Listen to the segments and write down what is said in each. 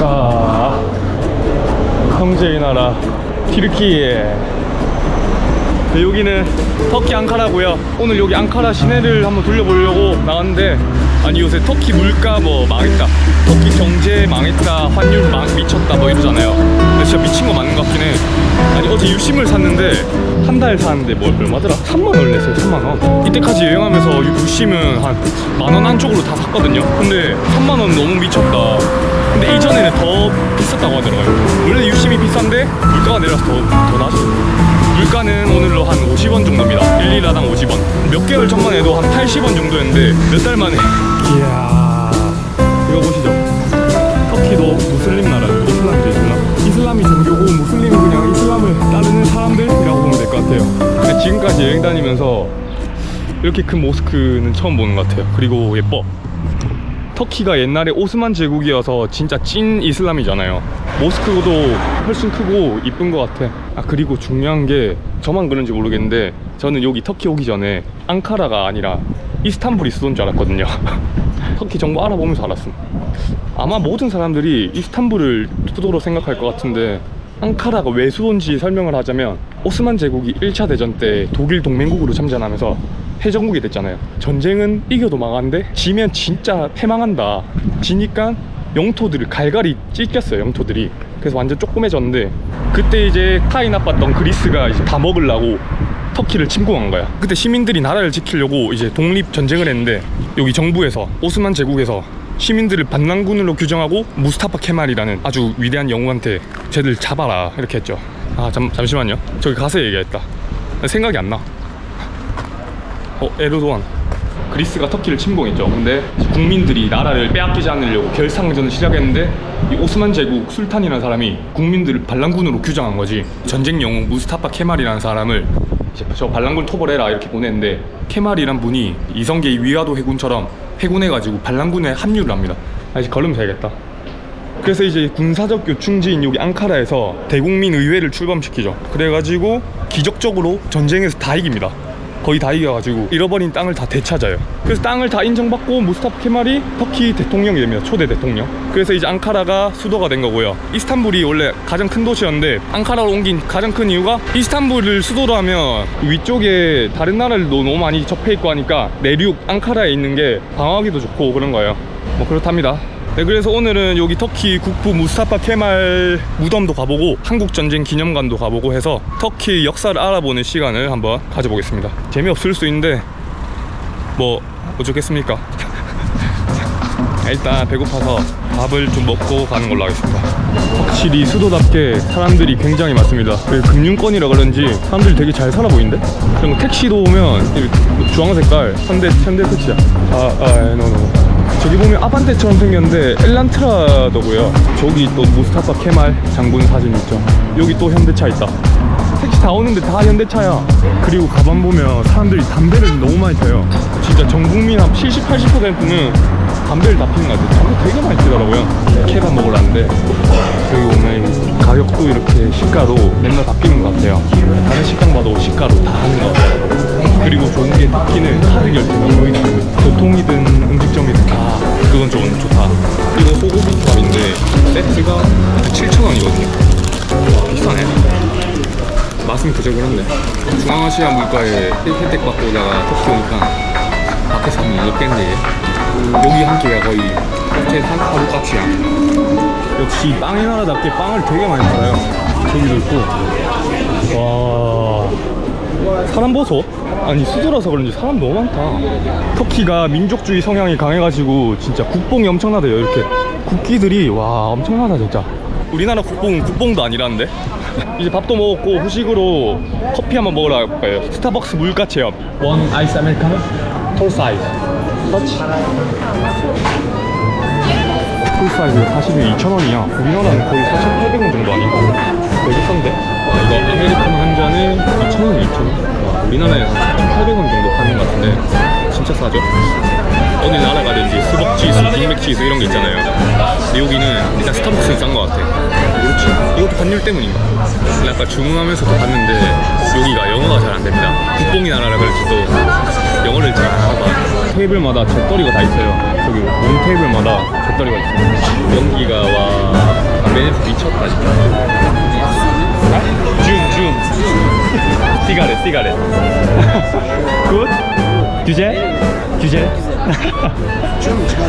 자, 형제의 나라 튀르키예. 네, 여기는 터키 앙카라고요. 오늘 여기 앙카라 시내를 한번 둘러보려고 나왔는데, 아니 요새 터키 물가 뭐 망했다, 터키 경제 망했다, 환율 미쳤다 뭐 이러잖아요. 근데 진짜 미친 거 맞는 것 같긴 해. 아니 어제 유심을 샀는데 한 달 사는데 뭐 얼마더라? 3만 원 냈어요. 3만 원. 이때까지 여행하면서 유심은 한 만 원 안쪽으로 다 샀거든요. 근데 3만 원 너무 미쳤다. 근데 이전에는 더 비쌌다고 하더라고요. 원래 유심이 비싼데 물가가 내려서 더 나죠. 물가는 오늘로 한 50원 정도입니다. 1리라당 50원. 몇 개월 전만 해도 한 80원 정도였는데 몇 달 만에. 이야, 이거 보시죠. 터키도 무슬림 나라죠. 이슬람이죠, 이슬람. 이슬람이 종교고 무슬림은 그냥 이슬람을 따르는 사람들이라고 보면 될 것 같아요. 지금까지 여행 다니면서 이렇게 큰 모스크는 처음 보는 것 같아요. 그리고 예뻐. 터키가 옛날에 오스만 제국이어서 진짜 찐 이슬람이잖아요. 모스크도 훨씬 크고 이쁜 것 같아. 아, 그리고 중요한 게, 저만 그런지 모르겠는데 저는 여기 터키 오기 전에 앙카라가 아니라 이스탄불이 수도인 줄 알았거든요. 터키 정보 알아보면서 알았음. 아마 모든 사람들이 이스탄불을 수도로 생각할 것 같은데, 앙카라가 왜 수도인지 설명을 하자면, 오스만 제국이 1차 대전 때 독일 동맹국으로 참전하면서 패전국이 됐잖아요. 전쟁은 이겨도 망하는데 지면 진짜 패망한다. 지니까 영토들을 갈갈이 찢겼어요, 영토들이. 그래서 완전 조그매졌는데, 그때 이제 타이 나빴던 그리스가 이제 다 먹으려고 터키를 침공한 거야. 그때 시민들이 나라를 지키려고 이제 독립 전쟁을 했는데, 여기 정부에서, 오스만 제국에서 시민들을 반란군으로 규정하고 무스타파 케말이라는 아주 위대한 영웅한테 쟤들 잡아라 이렇게 했죠. 아, 잠시만요. 저기 가서 얘기했다. 생각이 안 나. 에르도안. 그리스가 터키를 침공했죠. 근데 국민들이 나라를 빼앗기지 않으려고 결상전을 시작했는데, 이 오스만 제국 술탄이라는 사람이 국민들을 반란군으로 규정한 거지. 전쟁 영웅 무스타파 케말이라는 사람을 이제 저 반란군 토벌해라 이렇게 보냈는데, 케말이란 분이 이성계의 위화도 해군처럼 해군해가지고 반란군에 합류를 합니다. 아, 이제 걸으면 되겠다. 그래서 이제 군사적 요충지인 여기 앙카라에서 대국민 의회를 출범시키죠. 그래가지고 기적적으로 전쟁에서 다 이깁니다. 거의 다 이겨가지고 잃어버린 땅을 다 되찾아요. 그래서 땅을 다 인정받고 무스타파 케말이 터키 대통령이 됩니다. 초대 대통령. 그래서 이제 앙카라가 수도가 된 거고요. 이스탄불이 원래 가장 큰 도시였는데 안카라로 옮긴 가장 큰 이유가, 이스탄불을 수도로 하면 그 위쪽에 다른 나라들도 너무 많이 접해있고 하니까 내륙 앙카라에 있는 게 방어하기도 좋고 그런 거예요. 뭐 그렇답니다. 네, 그래서 오늘은 여기 터키 국부 무스타파 케말 무덤도 가보고 한국전쟁 기념관도 가보고 해서 터키 역사를 알아보는 시간을 한번 가져보겠습니다. 재미없을 수 있는데 뭐 어쩌겠습니까. 일단 배고파서 밥을 좀 먹고 가는 걸로 하겠습니다. 확실히 수도답게 사람들이 굉장히 많습니다. 금융권이라 그런지 사람들이 되게 잘 살아 보이는데? 그리고 택시도 오면 주황 색깔 현대 택시야. 노. 저기 보면 아반떼처럼 생겼는데 엘란트라더고요. 저기 또 무스타파 케말 장군 사진 있죠. 여기 또 현대차 있다. 택시 다 오는데 다 현대차야. 그리고 가만 보면 사람들이 담배를 너무 많이 피워요. 진짜 전 국민 한 70, 80%는 담배를 다 피는 것 같아요. 담배 되게 많이 피더라고요. 케밥 먹으러 왔는데, 여기 보면 가격도 이렇게 시가로 맨날 바뀌는 것 같아요. 다른 식당 봐도 시가로 다 하는 것 같아요. 그리고 좋은 게 터키는 카드 결제가 거의 다 돼요. 교통이든 음식점이든 다. 그건 좀 좋다. 그리고 소고기 밥인데 세트가 7,000원이거든요 비싸네. 맛은 그저 그런데. 중앙아시아 물가에 혜택 받고 오다가 터키 오니까 밖에서 하면 먹겠네. 여기 한 끼가 거의 전체 한 하루 값이야. 역시 빵의 나라답게 빵을 되게 많이 팔아요. 저기도 있고. 와, 사람 보소? 아니 수도라서 그런지 사람 너무 많다. 터키가 민족주의 성향이 강해가지고 진짜 국뽕이 엄청나대요. 이렇게 국기들이 와 엄청나다 진짜. 우리나라 국뽕도 아니라는데. 이제 밥도 먹었고 후식으로 커피 한번 먹으러 갈 거예요. 스타벅스 물가 체험. 원 아이스 아메리카노? 톨 사이즈. 터치. 톨 사이즈가 사실은 2,000원이야. 우리나라는 거의 4,800원 정도 아닌가? 되게 싼데? 이거 아메리카노 한 잔에 2,000원, 2,000원? 우리나라에서 4,800원 정도 파는 것 같은데 진짜 싸죠? 어느 나라 가든지 스벅지수, 빅맥지수 이런 게 있잖아요. 근데 여기는 일단 스타벅스는 싼 것 같아. 그렇지. 이것도 환율 때문인가? 아까 주문하면서도 봤는데 여기가 영어가 잘 안 됩니다. 국뽕이 나라라 그런지 또 영어를 잘 안 하나. 테이블마다 잿더리가 다 있어요. 저기 온 테이블마다 잿더리가 있어요. 연기가 와 준. 시가렛. 굿? 규제?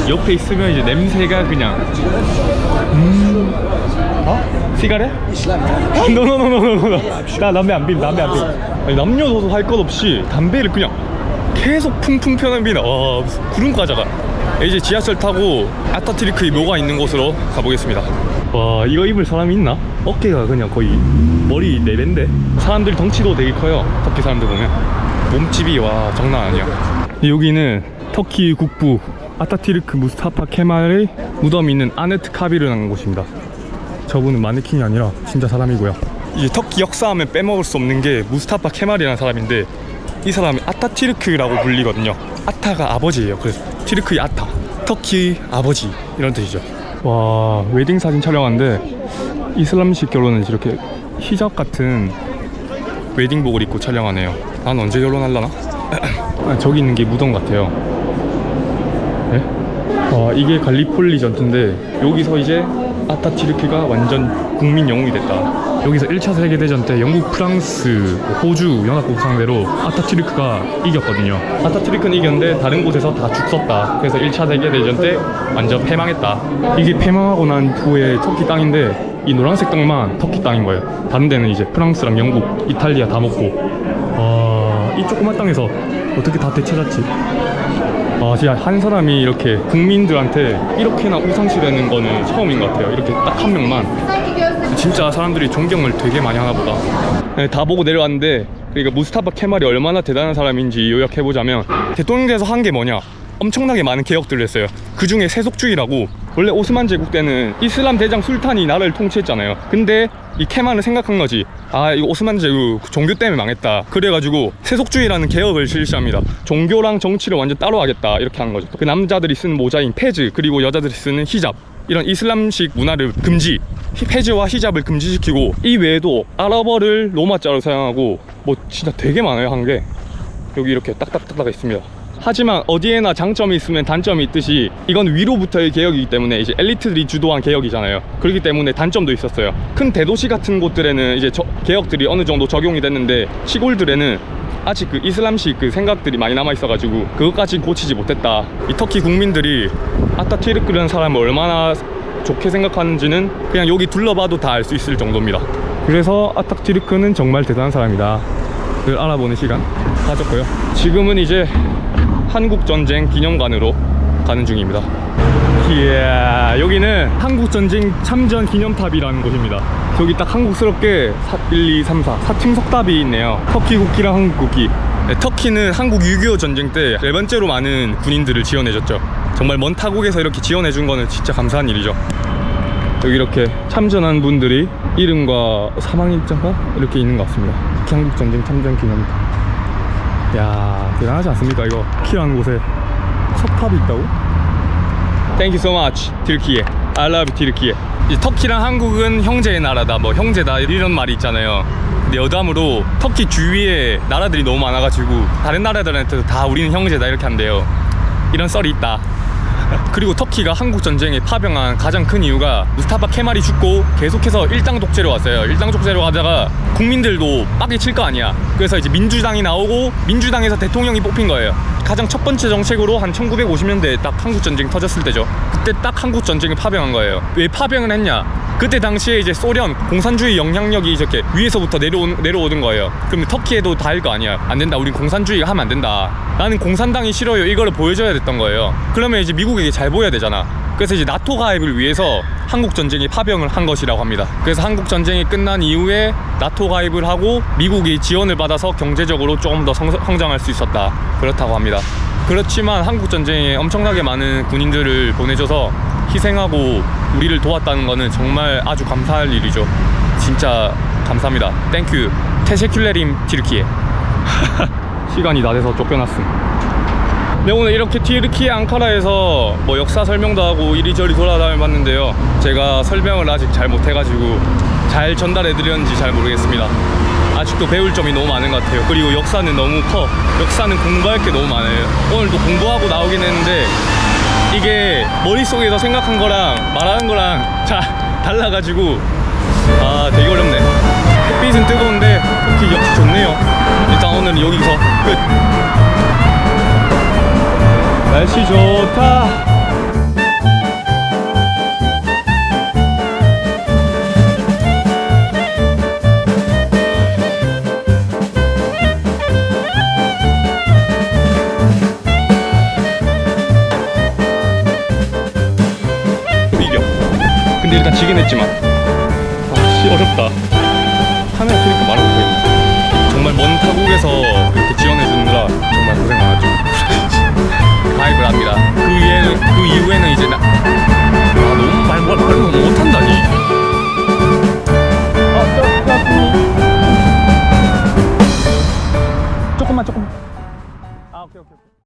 옆에 있으면 이제 냄새가 그냥 시가렛? 노노노노노노. 나 담배 안 핀. 아니, 남녀노소 할 것 없이 담배를 그냥 계속 풍풍 펴납니다. 와, 무슨 구름 과자가. 이제 지하철 타고 아타튀르크의 묘가 있는 곳으로 가보겠습니다. 와, 이거 입을 사람이 있나? 어깨가 그냥 거의 머리 4배인데. 사람들 덩치도 되게 커요. 터키 사람들 보면 몸집이 와 장난 아니야. 여기는 터키 국부 아타튀르크 무스타파 케말의 무덤이 있는 아네트 카비르라는 곳입니다. 저분은 마네킹이 아니라 진짜 사람이고요. 이제 터키 역사하면 빼먹을 수 없는 게 무스타파 케말이라는 사람인데, 이 사람이 아타튀르크라고 불리거든요. 아타가 아버지예요. 그래서 튀르크의 아타, 터키 아버지 이런 뜻이죠. 와, 웨딩 사진 촬영하는데 이슬람식 결혼은 이렇게 히잡 같은 웨딩복을 입고 촬영하네요. 난 언제 결혼하려나? 저기 있는 게 무덤 같아요. 네? 이게 갈리폴리 전투인데, 여기서 이제 아타튀르크가 완전 국민 영웅이 됐다. 여기서 1차 세계대전 때 영국, 프랑스, 호주 연합국 상대로 아타튀르크가 이겼거든요. 아타튀르크는 이겼는데 다른 곳에서 다 죽었다. 그래서 1차 세계대전 때 완전 패망했다. 이게 패망하고 난 후에 터키 땅인데, 이 노란색 땅만 터키 땅인 거예요. 다른 데는 이제 프랑스랑 영국, 이탈리아 다 먹고. 이 조그만 땅에서 어떻게 다 되찾았지? 진짜 한 사람이 이렇게 국민들한테 이렇게나 우상시 되는 거는 처음인 것 같아요. 이렇게 딱 한 명만. 진짜 사람들이 존경을 되게 많이 하나 보다. 네, 다 보고 내려왔는데, 그러니까 무스타파 케말이 얼마나 대단한 사람인지 요약해보자면, 대통령제에서 한 게 뭐냐? 엄청나게 많은 개혁들을 했어요. 그 중에 세속주의라고. 원래 오스만 제국 때는 이슬람 대장 술탄이 나라를 통치했잖아요. 근데 이 케말은 생각한 거지. 이거 오스만 제국 종교 때문에 망했다. 그래가지고 세속주의라는 개혁을 실시합니다. 종교랑 정치를 완전 따로 하겠다, 이렇게 하는 거죠. 그 남자들이 쓰는 모자인 페즈, 그리고 여자들이 쓰는 히잡, 이런 이슬람식 문화를 금지, 페즈와 히잡을 금지시키고, 이 외에도 아랍어를 로마자로 사용하고, 뭐 진짜 되게 많아요. 한 게 여기 이렇게 딱딱딱딱 있습니다. 하지만 어디에나 장점이 있으면 단점이 있듯이, 이건 위로부터의 개혁이기 때문에 이제 엘리트들이 주도한 개혁이잖아요. 그렇기 때문에 단점도 있었어요. 큰 대도시 같은 곳들에는 이제 개혁들이 어느 정도 적용이 됐는데, 시골들에는 아직 그 이슬람식 그 생각들이 많이 남아있어가지고 그것까지 고치지 못했다. 이 터키 국민들이 아타튀르크라는 사람을 얼마나 좋게 생각하는지는 그냥 여기 둘러봐도 다 알 수 있을 정도입니다. 그래서 아타튀르크는 정말 대단한 사람이다 를 알아보는 시간 가졌고요. 지금은 이제 한국전쟁 기념관으로 가는 중입니다. 이야, 여기는 한국전쟁 참전 기념탑이라는 곳입니다. 저기 딱 한국스럽게 1, 2, 3, 4 4층석탑이 있네요. 터키 국기랑 한국 국기. 네, 터키는 한국 6.25 전쟁 때 4번째로 많은 군인들을 지원해줬죠. 정말 먼 타국에서 이렇게 지원해준 거는 진짜 감사한 일이죠. 여기 이렇게 참전한 분들이 이름과 사망일자가 이렇게 있는 것 같습니다. 터키 한국전쟁 참전 기념탑. 야, 대단하지 않습니까? 이거 터키라는 곳에 석탑이 있다고? Thank you so much, Turkey. I love Turkey. 터키랑 한국은 형제의 나라다, 뭐 형제다, 이런 말이 있잖아요. 근데 여담으로 터키 주위에 나라들이 너무 많아가지고 다른 나라들한테도 다 우리는 형제다 이렇게 한대요. 이런 썰이 있다. 그리고 터키가 한국전쟁에 파병한 가장 큰 이유가 무스타파 케말이 죽고 계속해서 일당 독재로 왔어요. 일당 독재로 가다가 국민들도 빡이 칠 거 아니야. 그래서 이제 민주당이 나오고 민주당에서 대통령이 뽑힌 거예요. 가장 첫 번째 정책으로 한 1950년대에 딱 한국전쟁 터졌을 때죠. 그때 딱 한국전쟁을 파병한 거예요. 왜 파병을 했냐? 그때 당시에 이제 소련 공산주의 영향력이 이렇게 위에서부터 내려오던 거예요. 그럼 터키에도 닿을 거 아니야. 안 된다, 우린 공산주의가 하면 안 된다, 나는 공산당이 싫어요, 이거를 보여줘야 됐던 거예요. 그러면 이제 미국에게 잘 보여야 되잖아. 그래서 이제 나토 가입을 위해서 한국전쟁에 파병을 한 것이라고 합니다. 그래서 한국전쟁이 끝난 이후에 나토 가입을 하고 미국이 지원을 받아서 경제적으로 조금 더 성장할 수 있었다, 그렇다고 합니다. 그렇지만 한국전쟁에 엄청나게 많은 군인들을 보내줘서 희생하고 우리를 도왔다는 거는 정말 아주 감사할 일이죠. 진짜 감사합니다. 땡큐 테셰큘레림 튀르키예. 시간이 다 돼서 쫓겨났음. 네, 오늘 이렇게 튀르키예 앙카라에서 뭐 역사 설명도 하고 이리저리 돌아다녀봤는데요. 제가 설명을 아직 잘 못해가지고 잘 전달해드렸는지 잘 모르겠습니다. 아직도 배울 점이 너무 많은 것 같아요. 그리고 역사는 너무 커. 역사는 공부할 게 너무 많아요. 오늘도 공부하고 나오긴 했는데 이게 머릿속에서 생각한 거랑 말하는 거랑 잘 달라가지고 아 되게 어렵네. 햇빛은 뜨거운데 터키 역시 좋네요. 일단 오늘은 여기서 끝. 날씨 좋다. 이겨. 근데 일단 지긴 했지만 아씨 어렵다. 카메라 켜니까 말을 못하겠네. 정말 먼 타국에서 이렇게 지원해 주느라 정말 고생 많았죠. 가입을 합니다. 그 이후에는